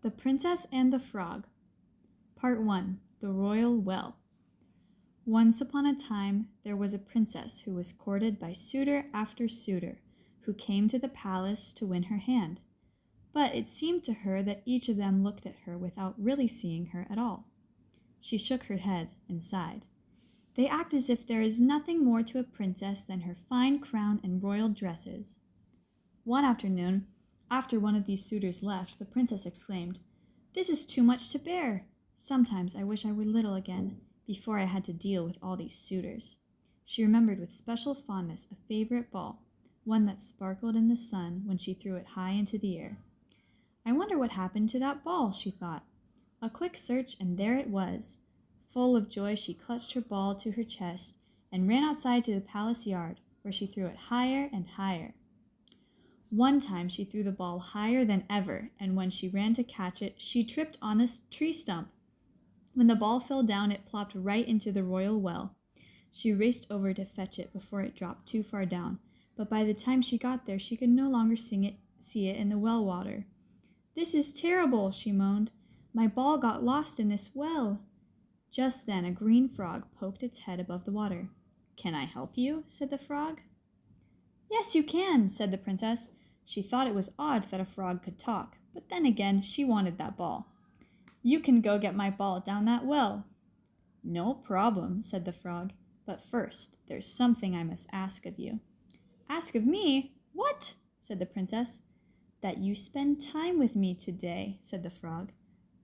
The Princess and the Frog. Part 1. The Royal Well. Once upon a time, there was a princess who was courted by suitor after suitor, who came to the palace to win her hand. But it seemed to her that each of them looked at her without really seeing her at all. She shook her head and sighed. They act as if there is nothing more to a princess than her fine crown and royal dresses. One afternoon, after one of these suitors left, the princess exclaimed, "This is too much to bear. Sometimes I wish I were little again, before I had to deal with all these suitors." She remembered with special fondness a favorite ball, one that sparkled in the sun when she threw it high into the air. "I wonder what happened to that ball," she thought. A quick search, and there it was. Full of joy, she clutched her ball to her chest and ran outside to the palace yard, where she threw it higher and higher. One time she threw the ball higher than ever, and when she ran to catch it, she tripped on a tree stump. When the ball fell down, it plopped right into the royal well. She raced over to fetch it before it dropped too far down, but by the time she got there, she could no longer see it in the well water. "This is terrible," she moaned. "My ball got lost in this well." Just then a green frog poked its head above the water. "Can I help you?" said the frog. "Yes, you can," said the princess. She thought it was odd that a frog could talk, but then again, she wanted that ball. "You can go get my ball down that well." "No problem," said the frog. "But first, there's something I must ask of you." "Ask of me? What?" said the princess. "That you spend time with me today," said the frog.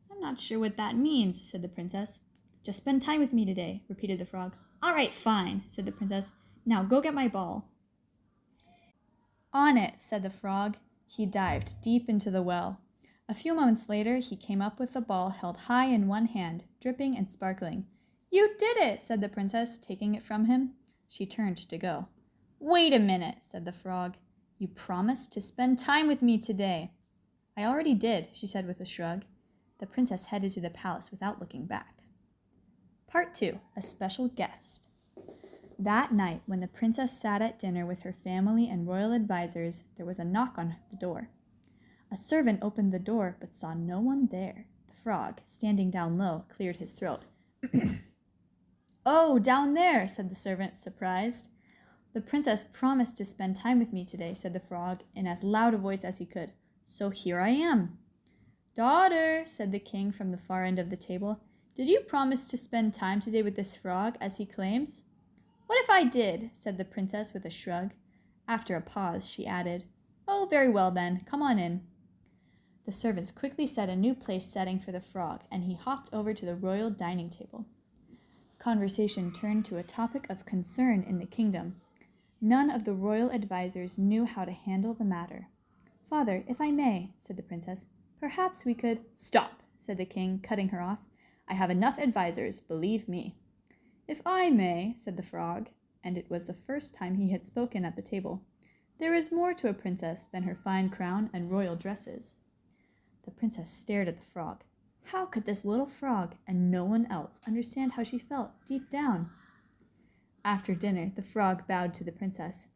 "I'm not sure what that means," said the princess. "Just spend time with me today," repeated the frog. "All right, fine," said the princess. "Now go get my ball." "On it," said the frog. He dived deep into the well. A few moments later, he came up with the ball held high in one hand, dripping and sparkling. "You did it," said the princess, taking it from him. She turned to go. "Wait a minute," said the frog. "You promised to spend time with me today." "I already did," she said with a shrug. The princess headed to the palace without looking back. Part 2. A Special Guest. That night, when the princess sat at dinner with her family and royal advisors, there was a knock on the door. A servant opened the door, but saw no one there. The frog, standing down low, cleared his throat. "Oh, down there," said the servant, surprised. "The princess promised to spend time with me today," said the frog, in as loud a voice as he could. "So here I am." "Daughter," said the king from the far end of the table, "did you promise to spend time today with this frog, as he claims?" "What if I did?" said the princess with a shrug. After a pause, she added, "Oh, very well then, come on in." The servants quickly set a new place setting for the frog, and he hopped over to the royal dining table. Conversation turned to a topic of concern in the kingdom. None of the royal advisors knew how to handle the matter. "Father, if I may," said the princess, "perhaps we could—" "Stop," said the king, cutting her off. "I have enough advisors, believe me." "If I may," said the frog, and it was the first time he had spoken at the table, "there is more to a princess than her fine crown and royal dresses." The princess stared at the frog. How could this little frog and no one else understand how she felt deep down? After dinner, the frog bowed to the princess.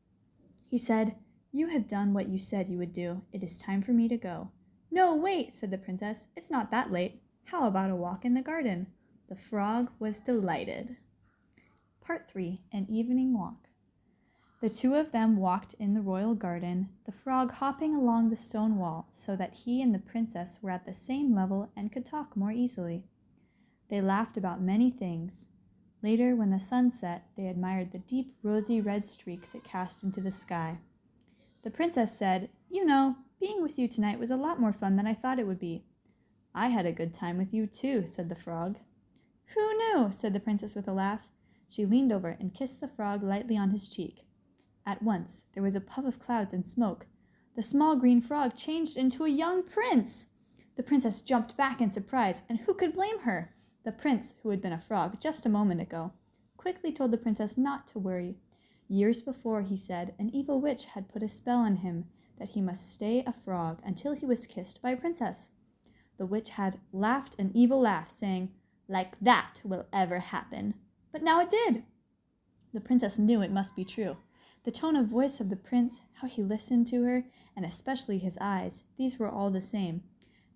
He said, "You have done what you said you would do. It is time for me to go." "No, wait," said the princess. "It's not that late. How about a walk in the garden?" The frog was delighted. Part 3. An Evening Walk. The two of them walked in the royal garden, the frog hopping along the stone wall so that he and the princess were at the same level and could talk more easily. They laughed about many things. Later, when the sun set, they admired the deep rosy red streaks it cast into the sky. The princess said, "You know, being with you tonight was a lot more fun than I thought it would be." "I had a good time with you too," said the frog. "Who knew?" said the princess with a laugh. She leaned over and kissed the frog lightly on his cheek. At once, there was a puff of clouds and smoke. The small green frog changed into a young prince. The princess jumped back in surprise, and who could blame her? The prince, who had been a frog just a moment ago, quickly told the princess not to worry. Years before, he said, an evil witch had put a spell on him that he must stay a frog until he was kissed by a princess. The witch had laughed an evil laugh, saying, "Like that will ever happen." But now it did. The princess knew it must be true. The tone of voice of the prince, how he listened to her, and especially his eyes, these were all the same.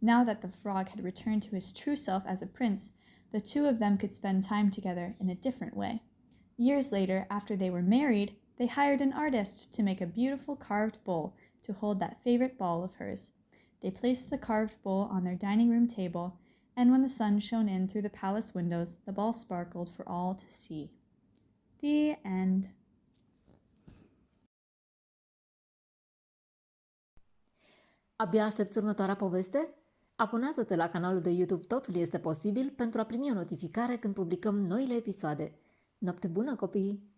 Now that the frog had returned to his true self as a prince, the two of them could spend time together in a different way. Years later, after they were married, they hired an artist to make a beautiful carved bowl to hold that favorite ball of hers. They placed the carved bowl on their dining room table, and when the sun shone in through the palace windows, the ball sparkled for all to see. The end. Abia aștepți următoarea poveste? Abonează-te la canalul de YouTube Totul este posibil pentru a primi o notificare când publicăm noile episoade. Noapte bună, copii!